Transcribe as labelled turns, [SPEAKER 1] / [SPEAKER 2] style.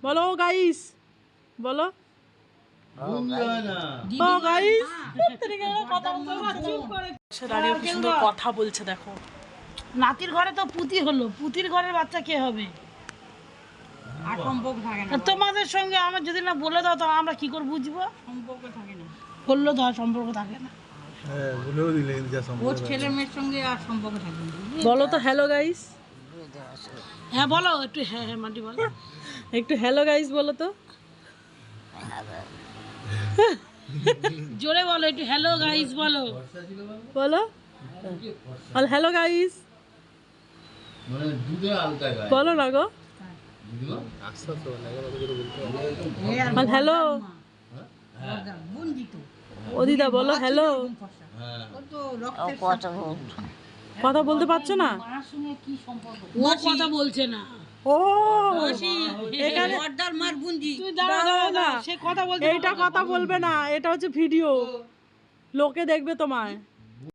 [SPEAKER 1] বলো গাইস, বলো কথা বলছে দেখো।
[SPEAKER 2] নাতির ঘরে তো পুতি হলো, পুতির ঘরের বাচ্চা কে হবে?
[SPEAKER 3] আর সম্পর্ক থাকে না,
[SPEAKER 2] তোমাদের সঙ্গে আমার যদি না বলে দাও তো আমরা কি করে বুঝবো?
[SPEAKER 3] সম্পর্ক থাকে না,
[SPEAKER 2] বললো তো আর সম্পর্ক থাকে না।
[SPEAKER 3] ওর ছেলে মেয়ের সঙ্গে আর সম্পর্ক থাকে না।
[SPEAKER 1] বলো তো হ্যালো গাইস।
[SPEAKER 2] হ্যাঁ বলো একটু, হ্যাঁ হ্যাঁ মাটি বলো
[SPEAKER 1] একটু হ্যালো গাইস বলো তো।
[SPEAKER 2] জোরে বলো একটু, হ্যালো গাইস বলো।
[SPEAKER 1] বলো হ্যালো গাইস বলো না গো। হ্যালো ও দিদা বলো হ্যালো। কথা বলতে পারছো না?
[SPEAKER 2] ও কথা বলছে না।
[SPEAKER 1] ও এখানে
[SPEAKER 3] বড়দার মার বুঞ্জি।
[SPEAKER 2] তুই দাঁড়া দাঁড়া দাঁড়া, সে কথা বলছে না।
[SPEAKER 1] এইটা কথা বলবে না, এটা হচ্ছে ভিডিও, লোকে দেখবে তোমায়।